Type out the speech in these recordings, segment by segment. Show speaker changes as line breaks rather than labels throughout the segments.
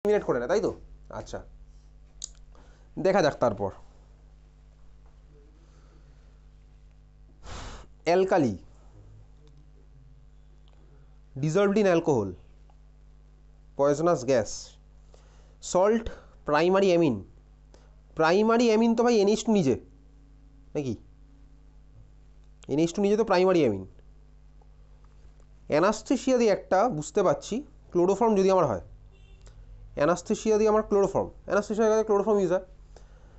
Minute করে না, তাই তো? আচ্ছা, দেখা যাক। তারপর alkali dissolved in alcohol, poisonous gas, salt, primary amine. Primary amine তো ভাই NH2 নিজে, নাকি? NH2 নিজে তো প্রাইমারি অ্যামিন। অ্যানাস্থেসিয়া দিয়ে একটা বুঝতে পারছি, ক্লোরোফর্ম যদি আমার হয়, অ্যানাস্থেসিয়া দিয়ে আমার ক্লোরোফর্ম, অ্যানাস্থেসিয়ার কাছে ক্লোরোফর্ম ইউজ হয়,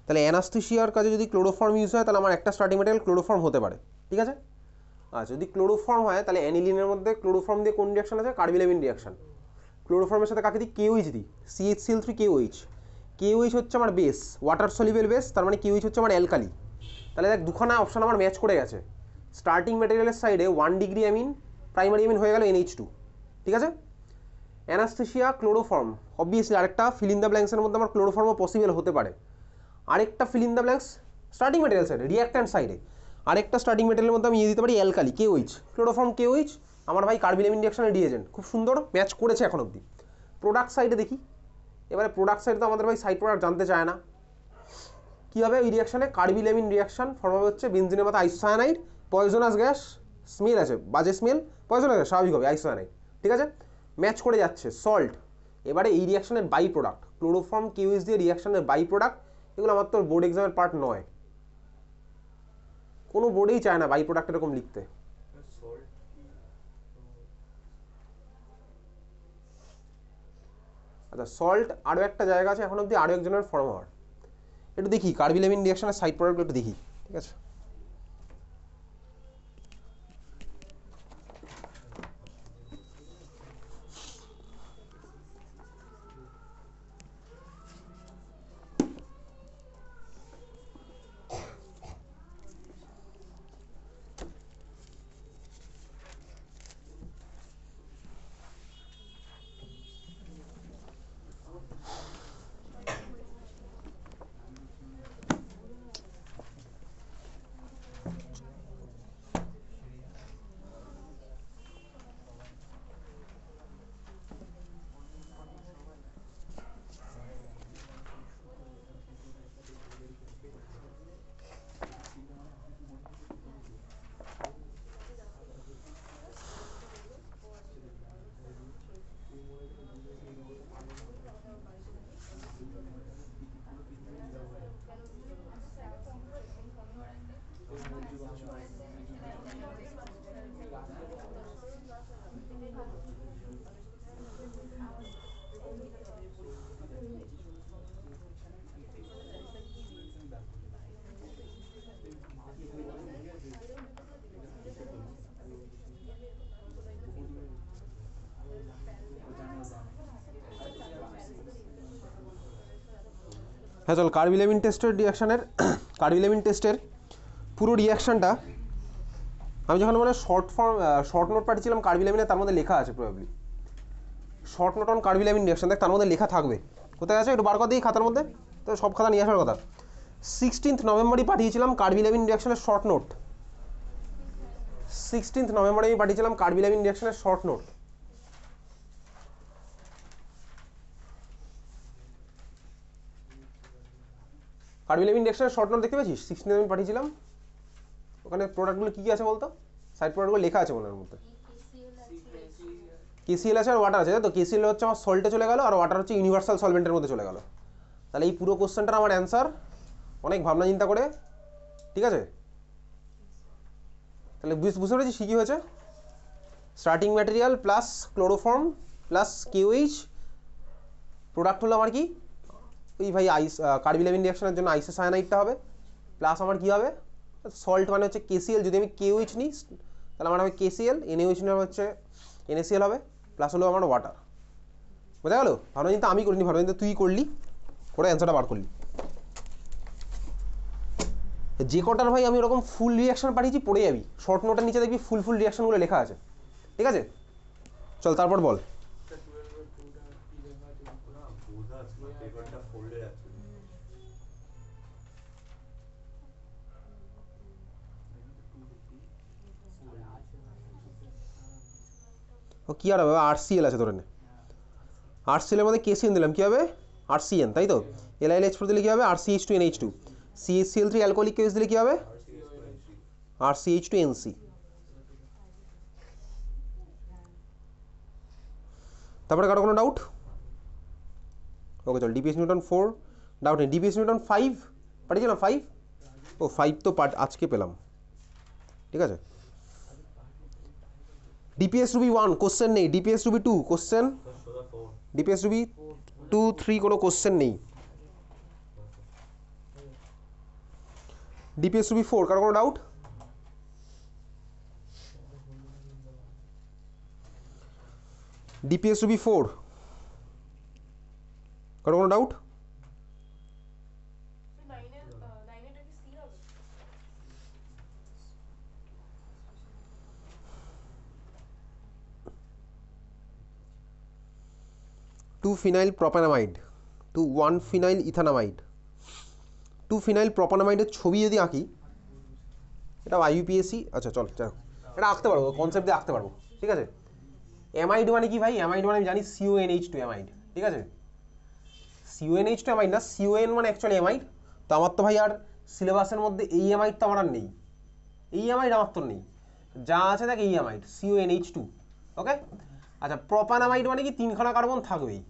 তাহলে অ্যানাস্থেসিয়ার কাছে যদি ক্লোরোফর্ম ইউজ হয় তাহলে আমার একটা স্টার্টিং ম্যাটেরিয়াল ক্লোরোফর্ম হতে পারে, ঠিক আছে? আচ্ছা, যদি ক্লোরোফর্ম হয় তাহলে অ্যানিলিনের মধ্যে ক্লোরোফর্ম দিয়ে কোন রিয়াকশন আছে? Carbylamine reaction. ক্লোরোফর্মের সাথে কাকে দিই? KOH দিই, CHCl3 KOH। KOH হচ্ছে আমার বেস, ওয়াটার সলিউবল বেস, তার মানে KOH হচ্ছে আমার অ্যালকালি। তাহলে দেখ দুখানা অপশন আমার ম্যাচ করে গেছে। স্টার্টিং ম্যাটেরিয়ালের সাইডে 1 ডিগ্রি অ্যামিন, প্রাইমারি অ্যামিন হয়ে গেল NH2, ঠিক আছে? অ্যানাস্থেসিয়া, ক্লোরোফর্ম, অবভিয়াসলি আরেকটা ফিল ইন দ্য ব্ল্যাঙ্কসের মধ্যে আমার ক্লোরোফর্মও পসিবল হতে পারে। আরেকটা fill in the blanks starting material সাইডে, রিঅ্যাক্ট্যান্ট সাইডে আরেকটা স্টার্টিং ম্যাটেরিয়ালের মধ্যে আমি দিতে পারি অ্যালকালি, KOH। ক্লোরোফর্ম KOH আমার ভাই কার্বিলামিন রিঅ্যাকশনের রিএজেন্ট, খুব সুন্দর ম্যাচ করেছে এখন অবধি। প্রোডাক্ট সাইডে দেখি, এবারে প্রোডাক্ট সাইডে তো আমাদের ভাই সাইড প্রোডাক্ট জানতে চায় না। কী হবে ওই রিয়াকশানে? কার্বিলামিন রিয়াকশান ফর্ম হবে হচ্ছে বেনজিনের মতো আইসোসায়ানাইড, পয়জনাস গ্যাস, স্মেল আছে, বাজে স্মেল, পয়জনাস গ্যাস স্বাভাবিক হবে আইসোসায়ানাইড, ঠিক আছে? ম্যাচ করে যাচ্ছে। সল্ট, এবারে এই রিয়াকশানের বাই প্রোডাক্ট, ক্লোরোফর্ম KOH দিয়ে রিয়াকশানের বাই প্রোডাক্ট, এগুলো আমার তো বোর্ড এক্সামের পার্ট নয়, কোনো বোর্ডেই চায় না বাই প্রোডাক্ট এরকম লিখতে। আচ্ছা, সল্ট আরও একটা জায়গা আছে এখন অবধি আরও একজনের ফর্ম হওয়ার, একটু দেখি কার্বিলামিন রিয়াকশনের সাইড প্রোডাক্টগুলো একটু দেখি, ঠিক আছে? হ্যাঁ চল, কার্বিলামিন টেস্টের রিয়াকশানের কার্বিলামিন টেস্টের পুরো রিয়াকশানটা আমি যখন মানে শর্ট নোট পাঠিয়েছিলাম কার্বিলামিনে, তার মধ্যে লেখা আছে probably short note on carbylamine reaction, দেখ তার মধ্যে লেখা থাকবে। কোথায় আছে একটু বার করে দিই খাতার মধ্যে, তো সব খাতা নিয়ে আসার কথা। 16 নভেম্বরই পাঠিয়েছিলাম কার্বিলামিন রিয়াকশনের শর্ট নোট, 16 নভেম্বরে আমি পাঠিয়েছিলাম carbylamine রিয়াকশনের short note. Carbylamine রিয়াকশনের short note দেখতে পেয়েছিস? 16 আমি পাঠিয়েছিলাম, ওখানে প্রোডাক্টগুলো কী কী আছে বলতো? সাইড প্রোডাক্টগুলো লেখা আছে ওনার মধ্যে। KCl আছে আর ওয়াটার আছে, তাই তো? KCl হচ্ছে আমার সল্টে চলে গেল, আর ওয়াটার হচ্ছে ইউনিভার্সাল সলভেন্টের মধ্যে চলে গেল। তাহলে এই পুরো কোশ্চেনটার আমার অ্যান্সার অনেক ভাবনা চিন্তা করে, ঠিক আছে? তাহলে বুঝতে পেরেছি কী হয়েছে? Starting material plus chloroform plus KOH, product হলো আমার কি ওই ভাই কার্বিলামিন রিয়াকশনের জন্য আইসোসায়ানাইডটা হবে, প্লাস আমার কী হবে? সল্ট মানে হচ্ছে KCl, যদি আমি KOH নিই তাহলে আমার হবে KCl, NaOH নিলে হচ্ছে NaCl হবে, প্লাস হলো আমার ওয়াটার। বোঝা গেল? ভাবনা চিন্তা আমি করিনি, ভাবনা চিন্তা তুই করলি, করে অ্যান্সারটা বার করলি। যে কটার ভাই আমি ওরকম ফুল রিয়াকশন পাঠিয়েছি পড়ে যাবি, শর্ট নোটের নিচে দেখবি ফুল রিয়াকশনগুলো লেখা আছে, ঠিক আছে? চল তারপর বল। ও কী আর হবে? RCl আছে ধরে নে। আরসিএল এর মধ্যে কেসিএন দিলাম কী হবে আরসিএন, তাই তো। LiLH4 দিলে কী হবে RCH2NH2, CH3 অ্যালকোহলিক কেস দিলে কী হবে RCH2NC। তারপরে কারো কোনো ডাউট? ওকে চল, ডিপিএস নিউটন 4 ডাউট নেই। ডিপিএস নিউটন 5 পাঠিয়েছিলাম 5, ও 5 তো আজকে পেলাম, ঠিক আছে। ডিপিএস রুবি 1 কোশ্চেন নেই, DPS Ruby 2 question, DPS Ruby 2 3 কোনো কোশ্চেন নেই। ডিপিএস রুবি 4 কারো কোনো ডাউট? ডিপিএস রুবি 4 কারো কোনো doubt? Two phenyl propanamide to 1 phenyl ethanamide, 2 phenyl প্রপানামাইডের ছবি যদি আঁকি, এটা আইইউপিএসসি, আচ্ছা চল চল এটা আঁকতে পারবো, কনসেপ্ট দিয়ে আঁকতে পারবো, ঠিক আছে। অ্যামাইড মানে কি ভাই? অ্যামাইড মানে আমি জানি CONH2 অ্যামাইড, ঠিক আছে। CONH2 অ্যামাইড না, CON মানে অ্যাকচুয়ালি অ্যামাইড। তো আমার তো ভাই আর সিলেবাসের মধ্যে এই অ্যামাইড তো আমার আর নেই, এই অ্যামাইড আমার তো নেই, যা আছে দেখ এই অ্যামাইড CONH2, ওকে। আচ্ছা প্রপানামাইড মানে কি 3খানা কার্বন থাকবেই,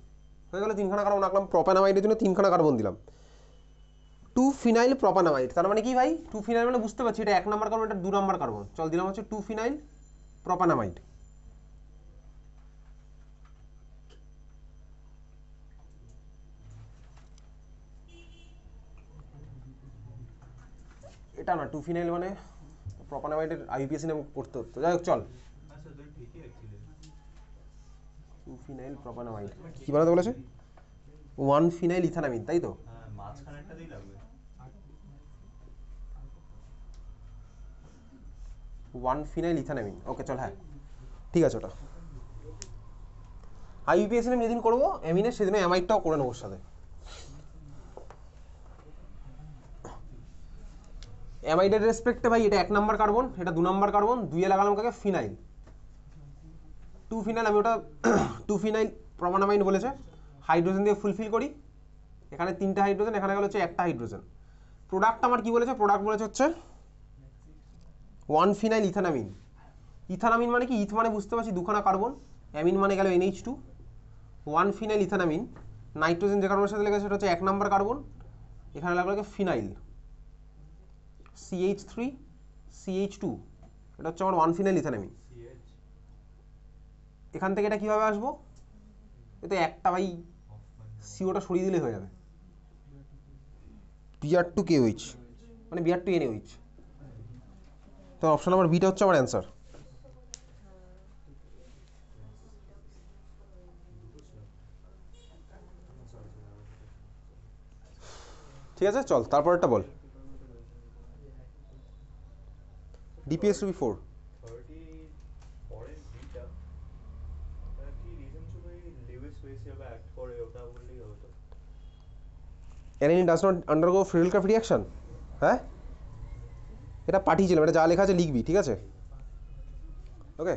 হয়ে গেল 3খানা কার্বন আঁকলাম, প্রপানামাইডের জন্য 3খানা কার্বন দিলাম। 2 ফিনাইল প্রপানামাইড তার মানে কি ভাই? 2 ফিনাইল মানে বুঝতে পারছি এটা 1 নম্বর কার্বন, এটা 2 নম্বর কার্বন, চল দিলাম হচ্ছে 2 ফিনাইল প্রপানামাইড। এটা না 2 ফিনাইল মানে প্রপানামাইডের আইইউপিএসসি নাম করতে হতো, যাই হোক চল। 2 ফিনাইল প্রপানামাইড কি বানাতে বলেছে? 1 ফিনাইল ইথানামিন, তাই তো। মাঝখানেরটাতেই লাগবে 1 ফিনাইল ইথানামিন, ওকে চল, হ্যাঁ ঠিক আছে। ওটা আইইউপিএসসি নাম যেদিন করবো অ্যামিনের, সেদিন অ্যামাইডটাও করে নেবো ওর সাথে। অ্যামাইডের রেসপেক্টে ভাই এটা 1 নম্বর কার্বন, এটা 2 নম্বর কার্বন, 2 এ লাগালাম কাকে ফিনাইল, 2 ফিনাইল, আমি ওটা 2 ফিনাইল প্রপানামাইড বলেছে, হাইড্রোজেন দিয়ে ফুলফিল করি, এখানে 3টা হাইড্রোজেন, এখানে গেল হচ্ছে 1টা হাইড্রোজেন। প্রোডাক্ট আমার কি বলেছে? প্রোডাক্ট বলেছে হচ্ছে 1 ফিনাইল ইথানামিন। ইথানামিন মানে কি? ইথ মানে বুঝতে পারছি 2খানা কার্বন, অ্যামিন মানে গেল NH2, 1 ফিনাইল ইথানামিন, নাইট্রোজেন যে কার্বনের সাথে লেগেছে সেটা হচ্ছে 1 নম্বর কার্বন, এখানে লাগলো ফিনাইল CH3 CH2, এটা হচ্ছে আমার 1 ফিনাইল ইথানামিন। এখান থেকে এটা কীভাবে আসবো? এতে একটা ভাই সিওটা সরিয়ে দিলে হয়ে যাবে, Br2KOH মানে Br2NaOH, তো অপশন নাম্বার বিটা হচ্ছে আমার অ্যান্সার। ঠিক আছে চল, তারপরটা বল। DPS Ruby 4 aniline does not undergo Friedel Crafts reaction, হ্যাঁ এটা পাঠিয়েছিলাম, এটা যা লেখা আছে লিখবি, ঠিক আছে ওকে।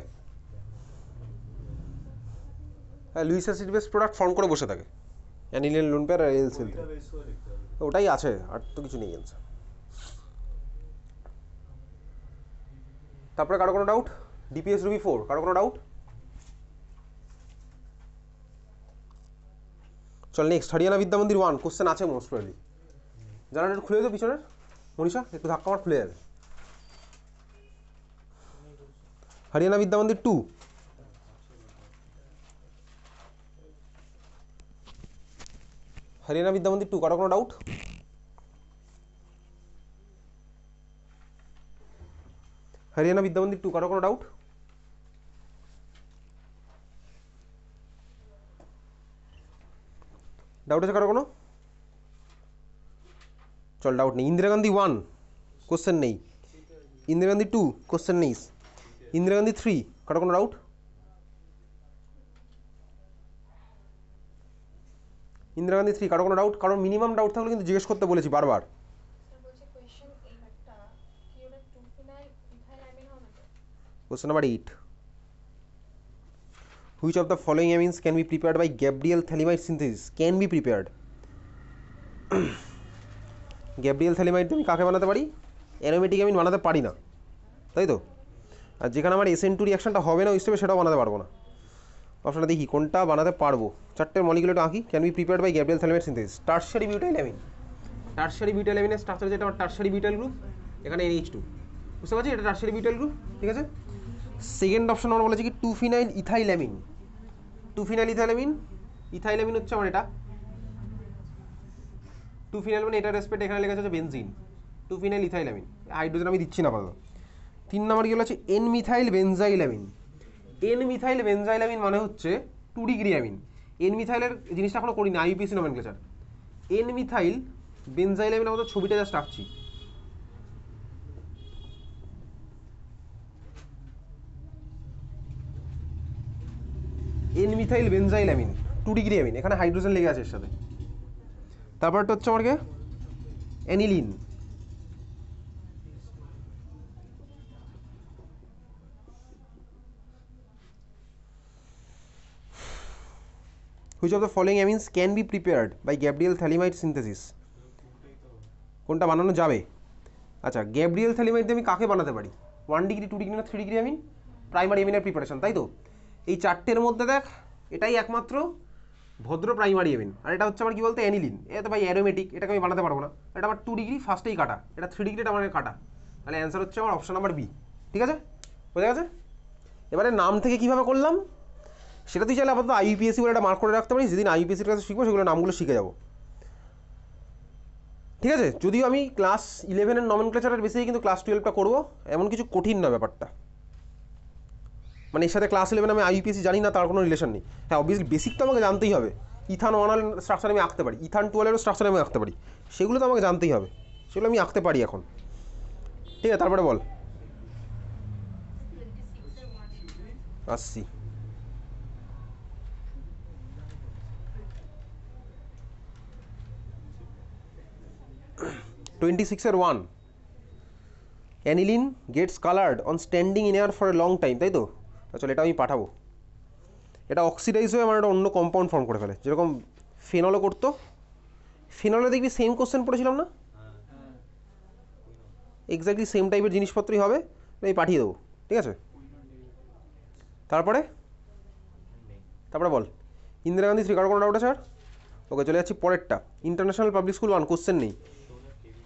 হ্যাঁ Luis acid base product form করে বসে থাকে অ্যানিলিন লোন পেয়ার আর এলসিএল, ওটাই আছে, আর তো কিছু নেই অ্যান্সার। তারপরে কারো কোনো ডাউট? ডিপিএস রুবি 4 কারো কোনো ডাউট? চল নেক্সট, হরিয়ানা বিদ্যা মন্দির 1 কোশ্চেন আছে মোস্ট প্রবলি, জানাটা খুলে দেবো পিছনের, মনীষা একটু ধাক্কা আমার খুলে যাবে। হরিয়ানা বিদ্যা মন্দির 2 হরিয়ানা বিদ্যা মন্দির 2 কারো কোনো ডাউট? হরিয়ানা বিদ্যা মন্দির 2 কারো কোনো ডাউট? ডাউট আছে কারো কোনো? চল ডাউট নেই। ইন্দিরা গান্ধী 1 কোশ্চেন নেই, ইন্দিরা গান্ধী 2 কোশ্চেন নেই, ইন্দিরা গান্ধী 3 কারো কোনো ডাউট? ইন্দিরা গান্ধী 3 কারো কোনো ডাউট? কারণ মিনিমাম ডাউট থাকলে কিন্তু জিজ্ঞেস করতে বলেছি বারবার। Question number 8 which of the following amines can be prepared by Gabriel phthalimide synthesis? Can be prepared, Gabriel phthalimide আমি কাকে বানাতে পারি? অ্যারোমেটিক অ্যামিন বানাতে পারি না, তাই তো। আর যেখানে আমার SN2 রিয়াকশনটা হবে না ওই স্টেপে, সেটাও বানাতে পারবো না। অপশনটা দেখি কোনটা বানাতে পারবো। চারটের মলিকুলটা আঁকি। Can be prepared by Gabriel phthalimide synthesis. Tertiary butyl amine, tertiary butyl অ্যামিনের স্ট্রাকচার যেটা আমার টারশারি বিউটাইল গ্রুপ, এখানে NH2, বুঝতে পারছি এটা টারশারি বিউটাইল গ্রুপ, ঠিক আছে। সেকেন্ড অপশন আমার বলেছে কি two phenyl ethyl amine. Two phenyl ethyl amine, ethyl amine হচ্ছে আমার এটা 2-ফিনাইল, মানে এটা রেসপেক্ট এখানে লেখা আছে বেনজিন। 2-ফিনাইল ইথাইল অ্যামিন, হাইড্রোজেন আমি দিচ্ছি না আপাতত। 3 নম্বর কি বলেছে? N-মিথাইল বেনজাইল অ্যামিন। N-মিথাইল বেনজাইল অ্যামিন মানে হচ্ছে 2 ডিগ্রি অ্যামিন। N-মিথাইলের জিনিসটা এখনো করিনি, IUPAC nomenclature. N methyl benzyl amine আমাদের ছবিটা জাস্ট আঁকছি। N methyl benzyl amine 2 degree amine, এখানে হাইড্রোজেন লেগে আছে এর সাথে। তারপরটা হচ্ছে আমার aniline. Which of the following amines can be prepared by Gabriel phthalimide synthesis? কোনটা বানানো যাবে? আচ্ছা, গ্যাব্রিয়েল থ্যালিমাইড দিয়ে আমি কাকে বানাতে পারি? 1 ডিগ্রি, 2 ডিগ্রি না 3 ডিগ্রি অ্যামিন, প্রাইমারি অ্যামিনের প্রিপারেশন, তাই তো। এই চারটের মধ্যে দেখ এটাই একমাত্র ভদ্র প্রাইমারি অ্যামিন। আর এটা হচ্ছে আমার কি বলতে অ্যানিলিন। এটা তো ভাই অ্যারোমেটিক, এটাকে আমি বানাতে পারবো না। এটা আমার 2 ডিগ্রি ফার্স্টেই কাটা, এটা 3 ডিগ্রি এটা আমার কাটা। তাহলে অ্যান্সার হচ্ছে আমার অপশন নাম্বার বি, ঠিক আছে, বোঝা গেছে। এবারে নাম থেকে কীভাবে করলাম সেটা তুই চাইলে আপাতত IUPAC বলে একটা মার্ক করে রাখতে পারিস। যেদিন IUPACর কাছে শিখবো সেগুলো নামগুলো শিখে যাবো, ঠিক আছে। যদিও আমি ক্লাস 11-এর নমেনক্লেচারের বেসিসে কিন্তু ক্লাস 12টা করবো, এমন কিছু কঠিন না ব্যাপারটা। মানে এর সাথে ক্লাস 11 আমি IUPAC জানি না তার কোনো রিলেশন নেই। হ্যাঁ, অবভিয়াসলি বেসিক তো আমাকে জানতেই হবে। ইথান 1 স্ট্রাকচার আমি আঁকতে পারি, ইথান 12-এরও স্ট্রাকচার আমি আঁকতে পারি, সেগুলো তো আমাকে জানতেই হবে, সেগুলো আমি আঁকতে পারি এখন, ঠিক আছে। তারপরে বল, আসছি। 26-এর 1, aniline gets coloured on standing in air for a long time, তাই তো। চলো এটা আমি পাঠাবো। এটা অক্সিডাইজ হয়ে আমার একটা অন্য কম্পাউন্ড ফর্ম করে ফেলে, যেরকম ফেনলও করতো। ফেনলে দেখবি সেম কোশ্চেন পড়েছিলাম না, এক্স্যাক্টলি সেম টাইপের জিনিসপত্রই হবে, আমি পাঠিয়ে দেবো, ঠিক আছে। তারপরে বল, ইন্দিরা গান্ধী 3, কারো কোনো ডাউট আছে আর? ওকে, চলে যাচ্ছি পরেরটা। ইন্টারন্যাশনাল পাবলিক স্কুল 1 কোশ্চেন নেই,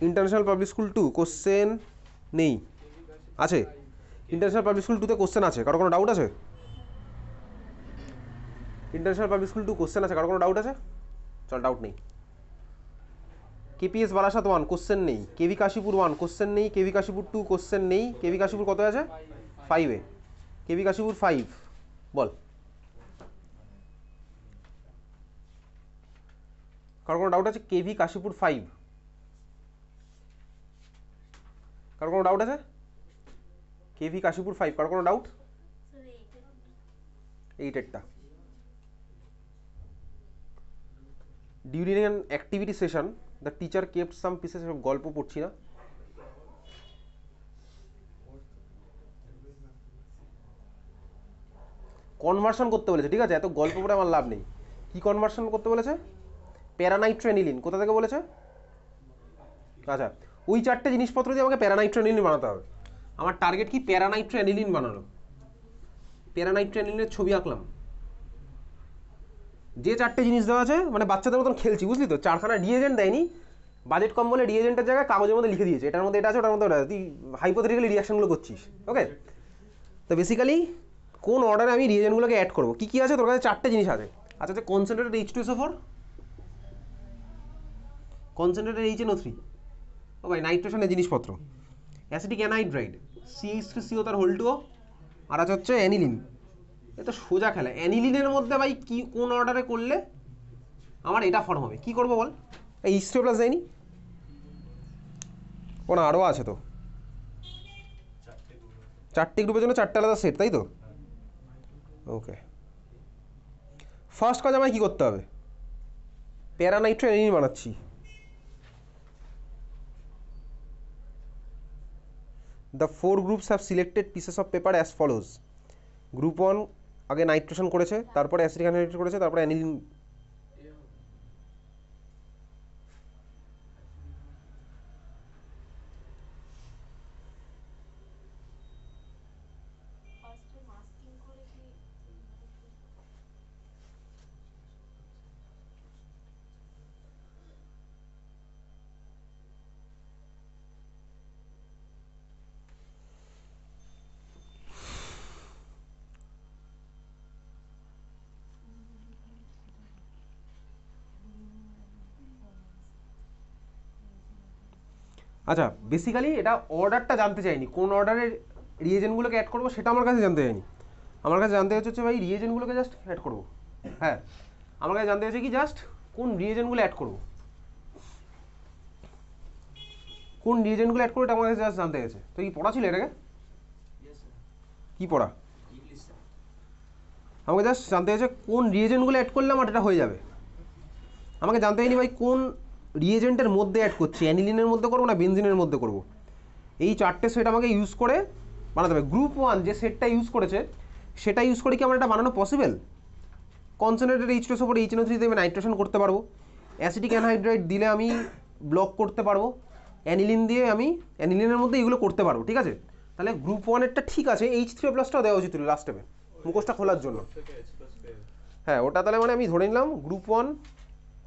ইন্টারন্যাশনাল পাবলিক স্কুল 2 কোশ্চেন নেই, আছে। ইন্টারন্যাশনাল পাবলিক স্কুল 2-তে কোশ্চেন আছে, কারো কোনো ডাউট আছে? ইন্টারন্যাশনাল পাবলিক স্কুল 2 কোশ্চেন আছে, কারো কোনো ডাউট আছে? চল, ডাউট নেই। KPS বারাসাত 1 কোশ্চেন নেই, KV কাশীপুর 1 কোশ্চেন নেই, KV কাশীপুর 2 কোশ্চেন নেই, KV কাশীপুর কত আছে? 5-এ, KV কাশীপুর 5, বল। কারো কোনো ডাউট আছে? KV কাশীপুর 5, কারো কোনো ডাউট আছে? KV কাশীপুর 5, কারো কোনো ডাউট? 8-এরটা during an activity session the teacher kept some pieces, গল্প পড়ছি না। কনভার্সন করতে বলেছে, ঠিক আছে, এত গল্প পড়ে আমার লাভ নেই। কি কনভার্সন করতে বলেছে? প্যারানাইট্রোঅ্যানিলিন, কোথা থেকে বলেছে? আচ্ছা, ওই চারটে জিনিসপত্র দিয়ে আমাকে প্যারানাইট্রোঅ্যানিলিন বানাতে হবে। আমার টার্গেট কি? প্যারানাইট্রোঅ্যানিলিন বানানো। প্যারানাইট্রোঅ্যানিলিনের ছবি আঁকলাম। যে চারটে জিনিস দেওয়া আছে, মানে বাচ্চাদের মতন খেলছি, বুঝলি তো। 4খানা রিয়েজেন্ট দেয়নি, বাজেট কম বলে রিয়েজেন্টের জায়গায় কাগজের মধ্যে লিখে দিয়েছে, এটার মধ্যে এটা আছে, ওটার মধ্যে ওটা আছে, তুই হাইপোথেটিক্যালি রিয়াকশনগুলো করছিস। ওকে, তো বেসিক্যালি কোন অর্ডারে আমি রিয়েজেন্টগুলোকে অ্যাড করবো, কী কী আছে তোর কাছে? চারটে জিনিস আছে। আচ্ছা, আচ্ছা, কনসেন্ট্রেটেড H2SO4, কনসেন্ট্রেটেড HNO3, ও ভাই নাইট্রেশনের জিনিসপত্র, অ্যাসিটিক অ্যানহাইড্রাইড CH3CO তার হোল 2O, আর আছে হচ্ছে অ্যানিলিন। এ তো সোজা খেলা। অ্যানিলিনের মধ্যে ভাই কি কোন অর্ডারে করলে আমার এটা ফর্ম হবে? কি করবো বল? এই হিস্ট্রি প্লাস দেয়নি, কোন আরও আছে তো? চারটে গ্রুপের জন্য চারটে আলাদা সেট, তাই তো। ওকে, ফার্স্ট কাজ আমায় কী করতে হবে? প্যারানাইট্রোঅ্যানিলিন বানাচ্ছি। The 4 groups have selected pieces of paper as follows. Group 1 আগে নাইট্রেশন করেছে, তারপরে অ্যাসিটিক অ্যানহাইড্রাইড করেছে, তারপরে অ্যানিলিন। আচ্ছা, বেসিক্যালি এটা অর্ডারটা জানতে চাইনি, কোন অর্ডারের রিয়েজেন্টগুলোকে অ্যাড করবো সেটা আমার কাছে জানতে চাইনি। আমার কাছে জানতে হচ্ছে ভাই রিয়েজেন্টগুলোকে জাস্ট অ্যাড করবো। হ্যাঁ, আমার কাছে জানতে হচ্ছে কি জাস্ট কোন রিয়েজেন্টগুলো অ্যাড করবো, কোন রিয়েজেন্টগুলো অ্যাড করবো এটা আমার কাছে জাস্ট জানতে গেছে। তো কি পড়া ছিল এটাকে? কি পড়া? আমাকে জাস্ট জানতে হয়েছে কোন রিয়েজেন্টগুলো অ্যাড করলে আমার এটা হয়ে যাবে। আমাকে জানতে হয়নি ভাই কোন রিয়েজেন্টের মধ্যে অ্যাড করছি, অ্যানিলিনের মধ্যে করবো না বেনজিনের মধ্যে করবো। এই চারটে সেট আমাকে ইউজ করে বানাতে হবে। গ্রুপ 1 যে সেটটা ইউজ করেছে সেটা ইউজ করে কি আমার এটা বানানো পসিবল? কনসেন্ট্রেটেড H2SO ওপর HNO3 দিয়ে আমি নাইট্রেশন করতে পারবো, অ্যাসিটিক অ্যানহাইড্রাইড দিলে আমি ব্লক করতে পারবো, অ্যানিলিন দিয়ে আমি অ্যানিলিনের মধ্যে এগুলো করতে পারবো। ঠিক আছে, তাহলে গ্রুপ 1-এরটা ঠিক আছে, H3O+টাও দেওয়া উচিত লাস্ট স্টেপে মুখোশটা খোলার জন্য। হ্যাঁ, ওটা তাহলে মানে আমি ধরে নিলাম গ্রুপ 1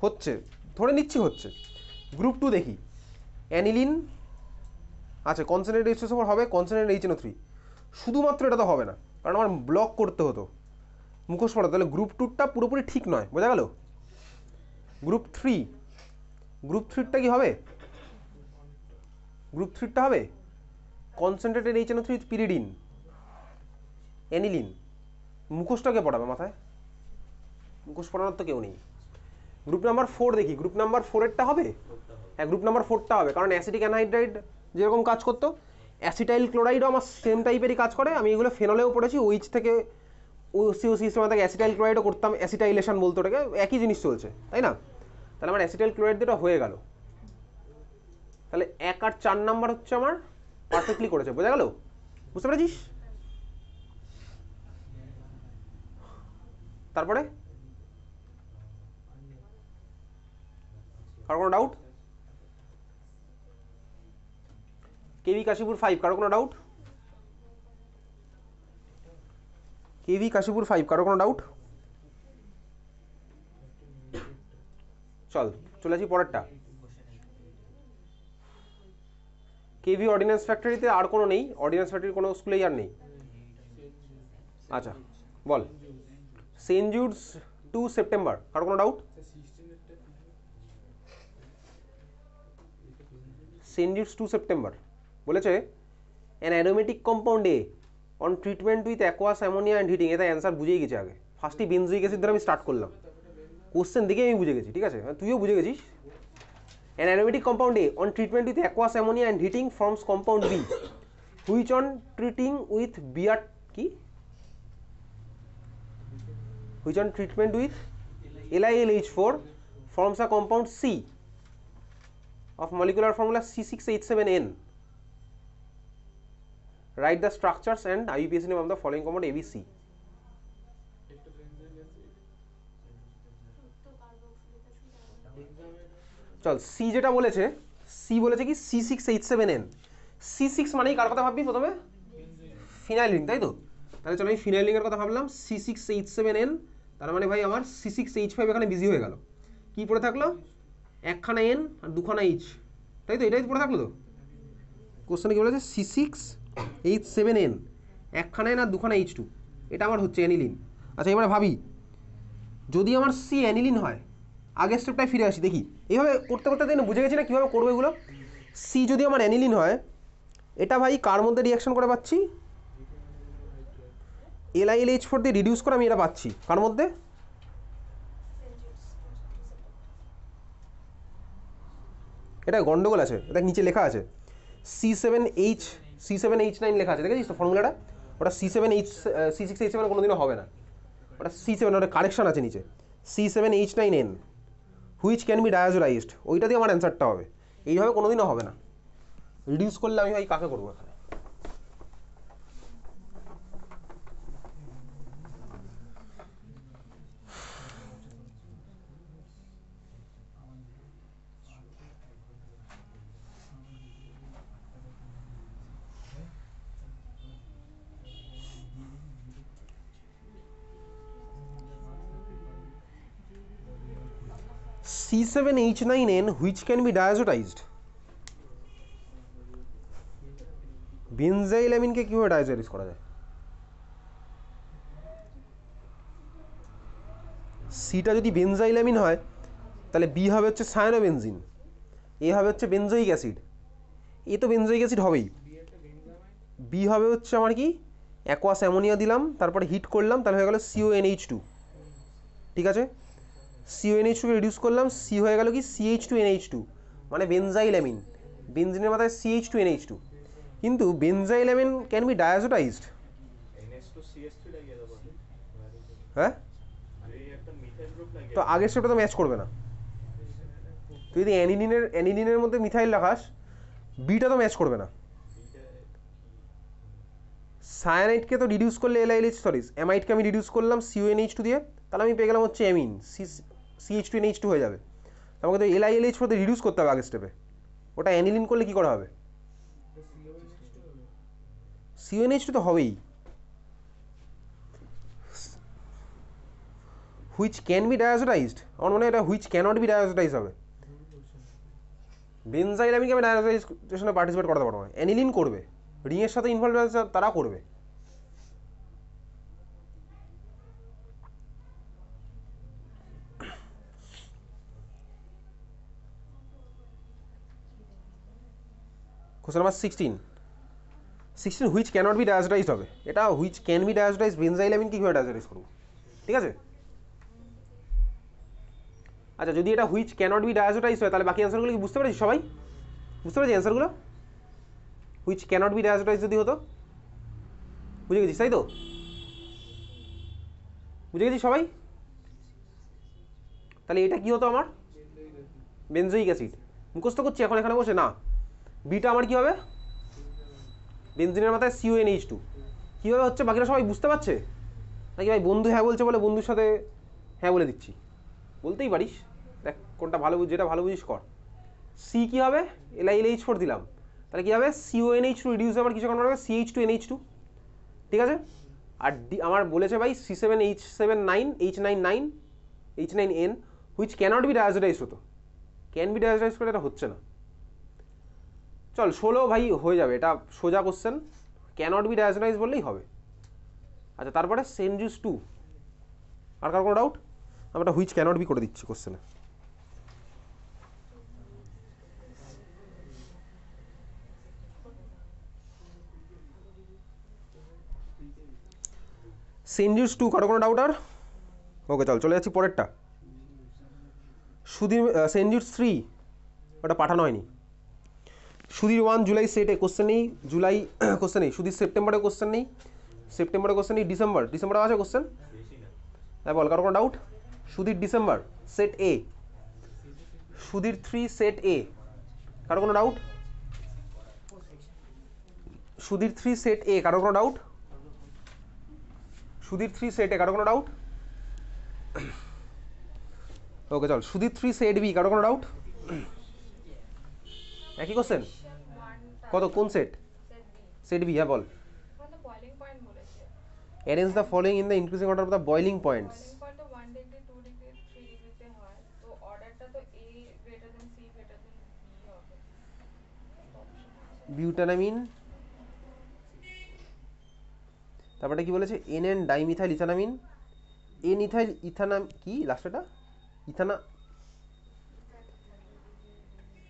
হচ্ছে, ধরে নিচ্ছি হচ্ছে। গ্রুপ 2 দেখি, অ্যানিলিন আচ্ছা কনসেন্ট্রেটেড H2SO হবে, কনসেন্ট্রেটেড HNO3, শুধুমাত্র এটা তো হবে না, কারণ আমার ব্লক করতে হতো মুখোশ পড়া। তাহলে গ্রুপ 2টা পুরোপুরি ঠিক নয়, বোঝা গেল? গ্রুপ 3টা কি হবে? গ্রুপ 3টা হবে concentrated HNO3 with pyridine, aniline. মুখোশটাকে পড়াবে মাথায়, মুখোশ পড়ানোর তো কেউ নেই। গ্রুপ নাম্বার 4 দেখি, গ্রুপ নাম্বার 4-এরটা হবে? হ্যাঁ, গ্রুপ নাম্বার 4টা হবে, কারণ অ্যাসিটিক অ্যানহাইড্রাইড যেরকম কাজ করতো অ্যাসিটাইল ক্লোরাইডও আমার সেম টাইপেরই কাজ করে। আমি এগুলো ফেনলেও পড়েছি, ওইচ থেকে সিও সিস্টেমে থেকে অ্যাসিটাইল ক্লোরাইডও করতাম, অ্যাসিটাইলেশন বলতো ওটাকে, একই জিনিস চলছে তাই না? তাহলে আমার অ্যাসিটাইল ক্লোরাইড যেটা হয়ে গেল, তাহলে 1 আর 4 নাম্বার হচ্ছে আমার পারফেক্টলি করেছে, বোঝা গেল? বুঝতে পেরেছিস? তারপরে কারো কোনো ডাউট? কেভি কাশীপুর 5 কারো কোনো ডাউট? কেভি কাশীপুর 5 কারো কোনো ডাউট? চল চলে আসি পরেরটা। কেভি অর্ডিন্যান্স ফ্যাক্টরিতে আর কোনো নেই, অর্ডিন্যান্স ফ্যাক্টরি কোনো স্কুলেই আর নেই। আচ্ছা বল, সেন্ট জুডস 2 সেপ্টেম্বর কারো কোনো ডাউট? সেন্ট জুডস 2 সেপ্টেম্বর বলেছে an aromatic compound A on treatment with aqueous ammonia and heating. এটা অ্যান্সার বুঝেই গেছে আগে, ফার্স্টই বেনজোইক অ্যাসিড ধরে আমি স্টার্ট করলাম, কোশ্চেন দেখে আমি বুঝে গেছি। ঠিক আছে, তুইও বুঝে গেছিস। An aromatic compound A on treatment with aqueous ammonia and heating forms compound B, which on treating with Br কি, which on treatment with LiLH4 forms a compound C of molecular formula C6H7N. Write the structures and IUPAC name of the following compound ABC. চল C যেটা বলেছে, C বলেছে কি C6H7N। C6 মানেই কার কথা ভাববি প্রথমে? ফিনাইলিন, তাই তো? তাহলে চলো আমি ফিনাইলিনের কথা ভাবলাম, C6H7N, তার মানে ভাই আমার C6H5 এখানে বিজি হয়ে গেল। কি পড়ে থাকলো? একখানা N আর দুখানা H, তাই তো? এটাই পড়ে থাকলো তো কোশ্চেনে। কি বলেছে? C6H7N, একখানা N আর দুখানা H2, এটা আমার হচ্ছে অ্যানিলিন। আচ্ছা এবারে ভাবি, যদি আমার সি অ্যানিলিন হয়, আগের স্টেপটায় ফিরে আসি দেখি। এইভাবে করতে করতে দিন বুঝে গেছি না কীভাবে করবো এগুলো। সি যদি আমার অ্যানিলিন হয়, এটা ভাই কার মধ্যে রিয়াকশন করে পাচ্ছি? LiLH4 দিয়ে রিডিউস করে আমি এটা পাচ্ছি কার মধ্যে? এটা গন্ডগোল আছে, এটা নিচে লেখা আছে C7H9 লেখা আছে, দেখেছিস তো ফর্মুলাটা? ওটা C6H7 কোনোদিনও হবে না, ওটা C7, ওটা কারেকশন আছে নিচে, C7H9N হুইচ ক্যান বি ডায়াজোরাইজড, ওইটা দিয়ে আমার অ্যান্সারটা হবে। এইভাবে কোনোদিনও হবে না। রিডিউস করলে আমি ভাই কাকে করবো এখানে? C7H9N which can be diazotized. Benzyl অ্যামিনকে কীভাবে ডায়াজোটাইজ করা যায়? সিটা যদি বেনজাইল অ্যামিন হয় তাহলে বি হবে হচ্ছে সায়ানোবেনজিন, এ হবে হচ্ছে বেনজোইক অ্যাসিড, এ তো বেনজোইক অ্যাসিড হবেই, বি হবে হচ্ছে আমার কি অ্যাকোয়াস অ্যামোনিয়া দিলাম, তারপরে হিট করলাম, তাহলে হয়ে গেল CONH2। ঠিক আছে, CONH2কে রিডিউস করলাম, সি হয়ে গেল কি CH2NH2, মানে বেনজাইল অ্যামিন, বেনজিনের মাথায় CH2NH2। কিন্তু বেনজাইল অ্যামিন ক্যান বি ডায়াজোটাইজড। হ্যাঁ, তো আগের স্টেপটা তো ম্যাচ করবে না। তুই যদি অ্যানিলিনের মধ্যে মিথাইল রাখাস, বিটা তো ম্যাচ করবে না। সায়ানাইডকে তো রিডিউস করলে অ্যামাইডকে আমি রিডিউস করলাম CONH2 দিয়ে, তাহলে আমি পেয়ে গেলাম হচ্ছে অ্যামিন, CH2NH2 হয়ে যাবে। আমাকে তো LiLH4 রিডিউস করতে হবে আগের স্টেপে, ওটা অ্যানিলিন করলে কি করা হবে? CONH2 তো হবেই। হুইচ ক্যান বি ডায়াজোটাইজড, আমার মনে হয় এটা হুইচ ক্যানট বি ডায়াজোটাইজ হবে। বেনজাইল অ্যামিনকে আমি ডায়াজোটাইজেশনে পার্টিসিপেট করাতে পারবো না, অ্যানিলিন করবে, রিংয়ের সাথে ইনভলভ আছে তারা করবে। Question number 16 which cannot be diazotized হবে। এটা which can be diazotize benzyl amine কীভাবে ডায়াজোটাইজ করবো? ঠিক আছে, আচ্ছা যদি এটা হুইচ ক্যানট বি ডায়াজোটাইজ হয় তাহলে বাকি অ্যান্সারগুলো কি বুঝতে পেরেছি সবাই? বুঝতে পেরেছি অ্যান্সারগুলো? হুইচ ক্যানট বি ডায়াজোটাইজ যদি হতো, বুঝে গেছিস তাই তো? বুঝে গেছিস সবাই? তাহলে এটা কি হতো আমার? Benzoic acid. মুখস্থ করছি এখন এখানে বসে না, বিটা আমার কি হবে? বেনজিনের মাথায় CONH2। কীভাবে হচ্ছে বাকিরা সবাই বুঝতে পারছে নাকি ভাই বন্ধু হ্যাঁ বলছে বলে বন্ধুর সাথে হ্যাঁ বলে দিচ্ছি? বলতেই পারিস, দেখ কোনটা ভালো যেটা ভালো বুঝিস কর। সি কী হবে? LiLH4 দিলাম, তাহলে কী হবে? CONH2 রিডিউস আমার কিছু কনভার্ট হবে CH2NH2। ঠিক আছে, আর ডি আমার বলেছে ভাই C7H9N হুইচ ক্যানট বি ডায়াজোটাইজ হতো, ক্যান বি ডায়াজোটাইজ করে এটা হচ্ছে না। চল 16 ভাই হয়ে যাবে, এটা সোজা কোশ্চেন, ক্যানট বি ডায়াজোটাইজ বললেই হবে। আচ্ছা তারপরে সেনজুস 2, আর কার কোনো ডাউট? আমরা হুইচ ক্যানট বি করে দিচ্ছি কোশ্চেনে। সেনজুস 2 কারো কোনো ডাউট আর? ওকে চল চলে যাচ্ছি পরেরটা। সুধীর সেনজুস 3 ওটা পাঠানো হয়নি। সুধীর 1 জুলাই সেটে কোশ্চেন নেই, জুলাই কোশ্চেন নেই। সুধীর সেপ্টেম্বরে কোশ্চেন নেই, সেপ্টেম্বরে কোশ্চেন নেই। ডিসেম্বরে আছে কোশ্চেন? হ্যাঁ বল, কারো কোনো ডাউট? সুধীর ডিসেম্বর সেট এ, সুধীর 3 সেট এ, কারো কোনো ডাউট? সুধীর 3 সেট এ, কারো কোনো ডাউট? সুধীর 3 সেট এ, কারো কোনো ডাউট? ওকে চল সুধীর 3 সেট বি, কারো কোনো ডাউট? একই কোশ্চেন, কত কোন সেট? সেট বি, হ্যাঁ বল। Arrange the following in the increasing order of the boiling points. Butanamine, তারপরে কি বলেছে? NN dimethyl ethanamine, N ethyl ethanamine কি লাস্টটা?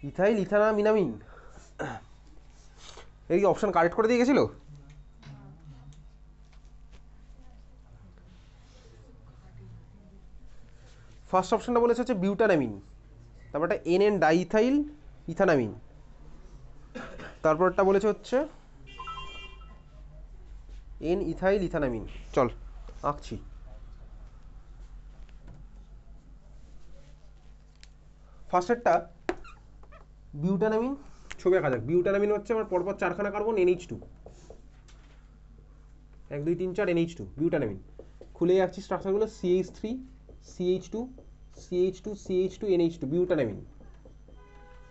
ইথাইল ইথানামিনামিন। এই অপশন কারেক্ট করে দিয়ে গেছিল? ফার্স্ট অপশনটা বলেছে হচ্ছে বিউটানামিন, তারপরটা NN ডাইথাইল ইথানামিন, তারপরটা বলেছে হচ্ছে N ইথাইল ইথানামিন। চল আঁকছি। ফার্স্টেরটা বিউটানামিন, ছবি আঁকা যাক। বিউটানামিন হচ্ছে আমার পরপর 4খানা কার্বন, NH2, 1 2 3 4 NH2 বিউটানামিন। খুলে যাচ্ছি স্ট্রাকচারগুলো, CH3 CH2 CH2 CH2 NH2 বিউটানামিন।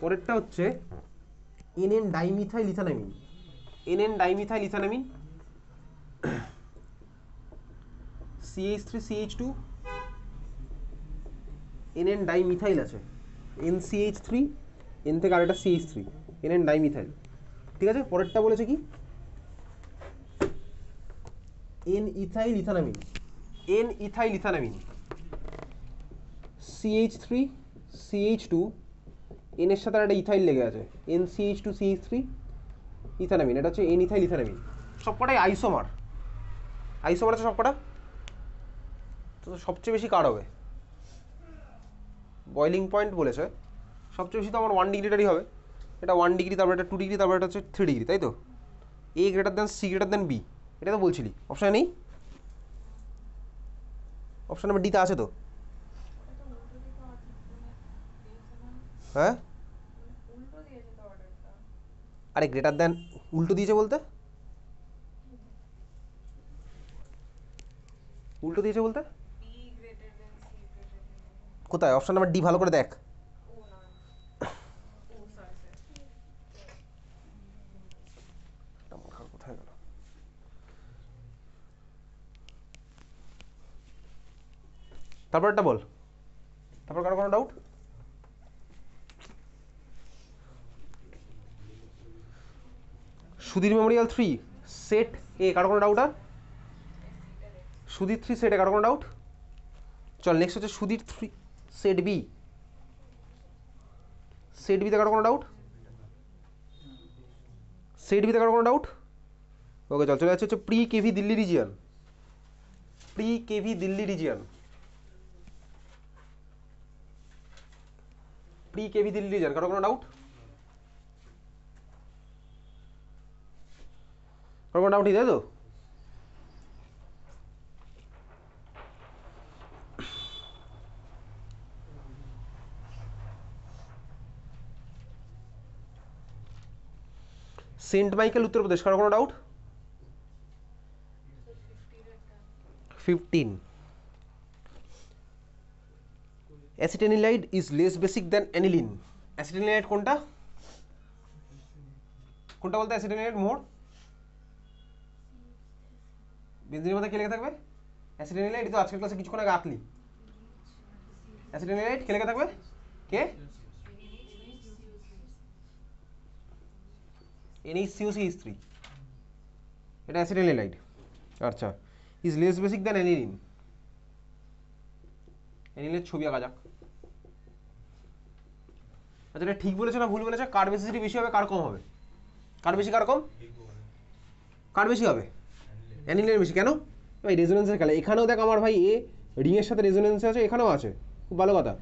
পরেরটা হচ্ছে NN dimethyl ethanamine, NN dimethyl ethanamine, CH3 CH2 NN dimethyl আছে, NCH3, N থেকে আরেকটা CH3, NN ডাইমিথাইল। ঠিক আছে, পরেরটা বলেছে কি N ethyl ethanamine, N ethyl ethanamine, CH3 CH2, N এর সাথে একটা ইথাইল লেগে আছে, NCH2 CH3 ইথানামিন, এটা হচ্ছে N ইথাইল ইথানামিন। সবকটাই আইসোমার, আইসোমার আছে সবকটা। তো সবচেয়ে বেশি কার হবে? বয়লিং পয়েন্ট বলেছে সবচেয়ে বেশি তো আমার 1 ডিগ্রিটারই হবে। এটা 1 ডিগ্রি, তারপর এটা 2 ডিগ্রি, তারপর এটা হচ্ছে 3 ডিগ্রি, তাই তো? A greater than C greater than B, এটা তো বলছিলি। অপশানে নেই? অপশান নাম্বার ডিতে আছে তো? হ্যাঁ, আরে গ্রেটার দেন উল্টো দিয়েছে বলতে, উল্টো দিয়েছে বলতে কোথায়? অপশান নাম্বার ডি ভালো করে দেখ। কোথায় গেল? তারপর একটা বল, তারপর কারো কোনো ডাউট? সুধীর মেমোরিয়াল 3 সেট এ, কারো কোনো ডাউট? আর সুধীর 3 সেট এ কারো কোনো ডাউট? চল নেক্সট হচ্ছে সুধীর 3 সেট বি, সেট বিতে কারো কোনো ডাউট? সেট বিতে কারো কোনো ডাউট? ওকে চল, চলে যাচ্ছে হচ্ছে pre KV Delhi region, pre KV Delhi region, pre KV Delhi region, কারো কোনো ডাউট? কারো কোনো ডাউট নেই, তাই তো? সেন্ট মাইকেল উত্তরপ্রদেশ, কারো কোনো doubt? 15 acetanilide is less basic than aniline. Acetanilide কোনটা? কোনটা বলতে? অ্যাসিটানিলাইড মোর বেনজিনের মধ্যে কে লেগে থাকবে? অ্যাসিটানিলাইড, তো আজকের ক্লাসে কিছুক্ষণ আগে আঁকলি। অ্যাসিটানিলাইড কে লেগে থাকবে? কে? NH3, এটা অ্যাসিটানিলাইড। আচ্ছা, is less basic than aniline, অ্যানিলিনের ছবি আঁকা যাক। আচ্ছা, এটা ঠিক বলেছে না ভুল বলেছে? কার বেসিসিটি বেশি হবে, কার কম হবে? কার বেশি কার কম? কার বেশি হবে? অ্যানিলিনের বেশি। কেন ভাই? রেজোনেন্সের খেলা। এখানেও দেখ আমার ভাই এ রিংয়ের সাথে রেজোনেন্স আছে, এখানেও আছে, খুব ভালো কথা।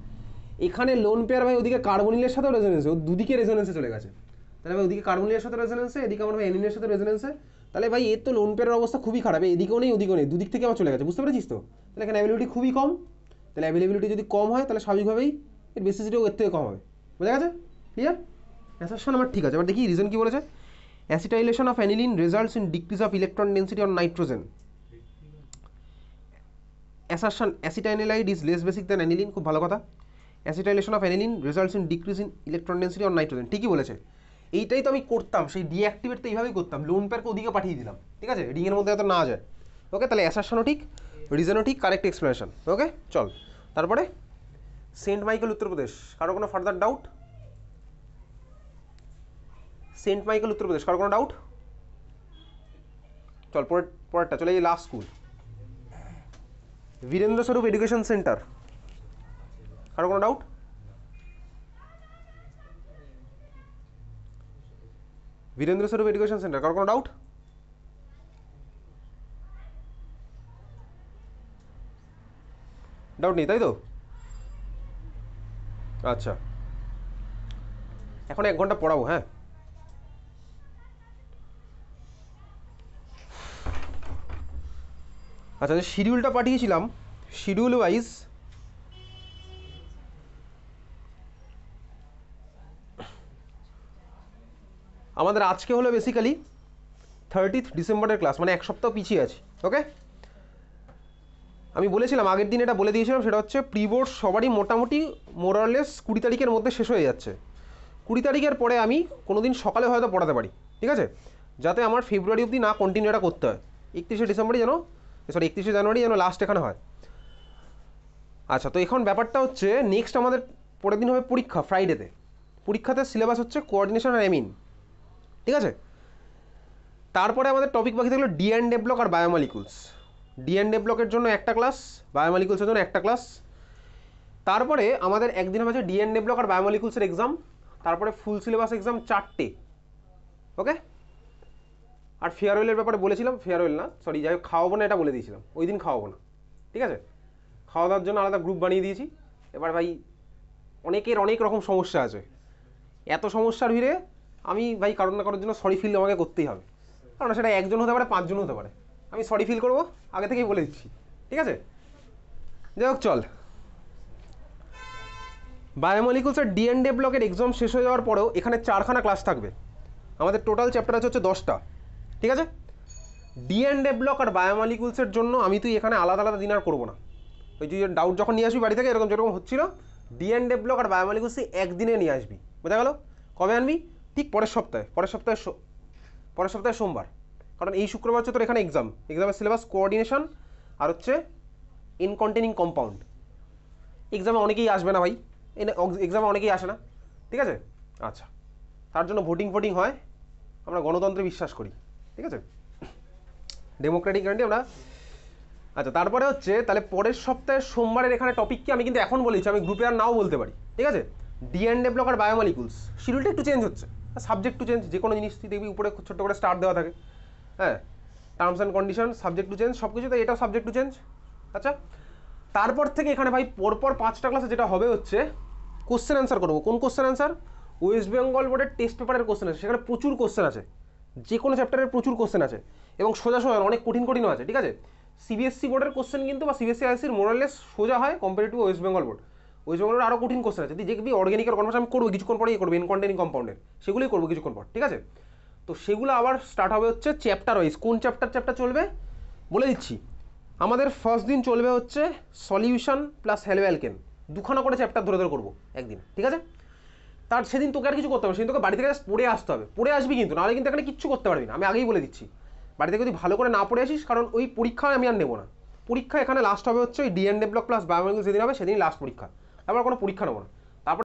এখানে লোন পেয়ার ভাই ওদিকে কার্বনিলের সাথেও রেজোনেন্সে, ও দুদিকে রেজোনেন্সে চলে গেছে। তাহলে ভাই ওদিকে কার্বনিলের সাথে রেজোনেন্সে, এদিকে আমার ভাই অ্যানিলিনের সাথে রেজোনেন্সে। তাহলে ভাই এর তো লোন পেয়ারের অবস্থা খুবই খারাপ, এদিকেও নেই ওদিকেও নেই, দুদিক থেকে আমার চলে গেছে, বুঝতে পেরেছিস তো? তাহলে এখানে অ্যাভেলেবিলিটি খুবই কম। তাহলে অ্যাভেলেবিলিটি যদি কম হয় তাহলে স্বাভাবিকভাবেই এর বেসিসিটিও এর থেকে কম হবে। বোঝা গেছে? ক্লিয়ার? অ্যাসারশন আমার ঠিক আছে। এবার দেখি রিজন কি বলেছে। Acetylation of aniline results in decrease of electron density on nitrogen. Assertion acetanilide is less basic than aniline, খুব ভালো কথা। Acetylation of aniline results in decrease in electron density on nitrogen, ঠিকই বলেছে। এইটাই তো আমি করতাম, সেই ডিঅ্যাক্টিভেট তো এইভাবেই করতাম, লোন পেয়ারকে ওদিকে পাঠিয়ে দিলাম, ঠিক আছে, রিংয়ের মধ্যে এত না যায়। ওকে, তাহলে অ্যাসারশনও ঠিক, রিজনও ঠিক, কারেক্ট এক্সপ্লেনেশন। ওকে চল, তারপরে সেন্ট মাইকেল উত্তরপ্রদেশ, কারো কোনো further doubt? Saint Michael Uttar Pradesh, কারো কোনো ডাউট? চল পরেরটা চলে, এই লাস্ট স্কুল বীরেন্দ্র স্বরূপ এডুকেশন সেন্টার, কারো কোনো ডাউট? বীরেন্দ্র স্বরূপ এডুকেশন সেন্টার, কারো কোনো ডাউট? ডাউট নেই, তাই তো? আচ্ছা, এখন 1 ঘন্টা পড়াবো। হ্যাঁ, আচ্ছা, যে শিডিউলটা পাঠিয়েছিলাম, শিডিউল ওয়াইজ আমাদের আজকে হলো বেসিক্যালি 30 ডিসেম্বরের ক্লাস, মানে 1 সপ্তাহ পিছিয়ে আছি। ওকে, আমি বলেছিলাম আগের দিন, এটা বলে দিয়েছিলাম, সেটা হচ্ছে প্রি বোর্ড সবারই মোটামুটি মোরালেস 20 তারিখের মধ্যে শেষ হয়ে যাচ্ছে। 20 তারিখের পরে আমি কোনো দিন সকালে হয়তো পড়াতে পারি, ঠিক আছে, যাতে আমার ফেব্রুয়ারি অবধি না কন্টিনিউ এটা করতে হয়। 31শে ডিসেম্বরই যেন, সরি 31শে জানুয়ারি যেন লাস্ট এখানে হয়। আচ্ছা, তো এখন ব্যাপারটা হচ্ছে নেক্সট আমাদের পরের দিন হবে পরীক্ষা, ফ্রাইডেতে। পরীক্ষাতে সিলেবাস হচ্ছে কোঅর্ডিনেশন আর এমিন, ঠিক আছে। তারপরে আমাদের টপিক বাকি থাকলো ডি অ্যান্ড এ ব্লক আর বায়োমলিকুলস। ডি অ্যান্ড এ ব্লকের জন্য একটা ক্লাস, বায়োমলিকুলসের জন্য একটা ক্লাস। তারপরে আমাদের একদিন হবে ডি অ্যান্ড এ ব্লক আর বায়োমলিকুলসের এক্সাম। তারপরে ফুল সিলেবাস এক্সাম 4টে, ওকে। আর ফেয়ারওয়েলের ব্যাপারে বলেছিলাম, ফেয়ারওয়েল না সরি, যাই হোক খাওয়াবো না এটা বলে দিয়েছিলাম, ওই দিন খাওয়াবো না, ঠিক আছে। খাওয়া দাওয়ার জন্য আলাদা গ্রুপ বানিয়ে দিয়েছি। এবার ভাই অনেকের অনেক রকম সমস্যা আছে, এত সমস্যার ভিড়ে আমি ভাই কারোর না কারোর জন্য সরি ফিল আমাকে করতেই হবে, কারণ সেটা একজন হতে পারে, 5জন হতে পারে। আমি সরি ফিল করবো, আগে থেকেই বলে দিচ্ছি, ঠিক আছে। যাই হোক চল, বায়োমলিকুলসের ডি অ্যান্ড এ ব্লকের এক্সাম শেষ হয়ে যাওয়ার পরেও এখানে 4খানা ক্লাস থাকবে। আমাদের টোটাল চ্যাপ্টার আছে হচ্ছে 10টা, ঠিক আছে। ডি অ্যান্ড এ ব্লক আর বায়োমলিকুলসের জন্য আমি তুই এখানে আলাদা আলাদা দিন আর করবো না। ওই যে ডাউট যখন নিয়ে আসবি বাড়ি থেকে, এরকম যেরকম হচ্ছিল, ডি অ্যান্ড এ ব্লক আর বায়োমলিকুলস একদিনে নিয়ে আসবি, বোঝা গেল। কবে আনবি? ঠিক পরের সপ্তাহে সোমবার। কারণ এই শুক্রবার হচ্ছে তোর এখানে এক্সামের সিলেবাস কোঅর্ডিনেশন আর হচ্ছে ইনকন্টেনিং কম্পাউন্ড। এক্সামে অনেকেই আসবে না ভাই, এক্সামে অনেকেই আসে না, ঠিক আছে। আচ্ছা, তার জন্য ভোটিং হয়, আমরা গণতন্ত্রে বিশ্বাস করি, ঠিক আছে, ডেমোক্রেটিক কান্ট্রি আমরা। আচ্ছা, তারপরে হচ্ছে তাহলে পরের সপ্তাহের সোমবারের এখানে টপিক কি আমি কিন্তু এখন বলেছি, আমি গ্রুপে আর নাও বলতে পারি, ঠিক আছে। ডি অ্যান্ড এ ব্লক আর বায়োমলিকুলস, শিডিউলটা একটু চেঞ্জ হচ্ছে, সাবজেক্ট টু চেঞ্জ, যে কোনো জিনিস তুই দেখবি উপরে ছোট্ট করে স্টার দেওয়া থাকে, হ্যাঁ, terms and condition, subject to change, সব কিছু, তো এটাও সাবজেক্ট টু চেঞ্জ। আচ্ছা, তারপর থেকে এখানে ভাই পরপর 5টা ক্লাসে যেটা হবে হচ্ছে কোশ্চেন অ্যান্সার করবো। কোন কোশ্চেন অ্যান্সার? ওয়েস্ট বেঙ্গল বোর্ডের টেস্ট পেপারের কোশ্চেন আছে, সেখানে প্রচুর কোশ্চেন আছে, যে কোনো চ্যাপ্টারের প্রচুর কোশ্চেন আছে, এবং সোজা অনেক কঠিনও আছে, ঠিক আছে। সিবিএসসি বোর্ডের কোশ্চেন কিন্তু বা সিবিএসসি আইসির মোরালেস সোজা হয় compare to West Bengal board. West Bengal board আরও কঠিন কোশ্চেন আছে, তুই দেখবি অর্গ্যানিকের কনভার্স আমি করবো কিছুক্ষণ পরেই করবো, ইনকন্টেনিং কম্পাউন্ডের সেগুলোই করবো কিছুক্ষণ পর, ঠিক আছে। তো সেগুলো আবার স্টার্ট হবে হচ্ছে চ্যাপ্টার ওয়াইজ, কোন চ্যাপ্টার চলবে বলে দিচ্ছি। আমাদের ফার্স্ট দিন চলবে হচ্ছে সলিউশন প্লাস হ্যালোঅ্যালকেন, 2খানা করে চ্যাপ্টার ধরে করবো একদিন, ঠিক আছে। তার সেদিন তোকে আর কিছু করতে হবে, সেদিন তোকে বাড়ি থেকে পড়ে আসতে হবে, পড়ে আসবি কিন্তু, নাহলে কিন্তু এখানে কিচ্ছু করতে পারবি না, আমি আগেই বলে দিচ্ছি। বাড়ি থেকে যদি ভালো করে না পড়ে আসিস, কারণ ওই পরীক্ষা আমি আর নেবো না, পরীক্ষা এখানে লাস্ট হবে হচ্ছে ওই D and A block plus biomolecules যেদিন হবে সেদিনই লাস্ট পরীক্ষা, তারপর কোনো পরীক্ষা নেবো না,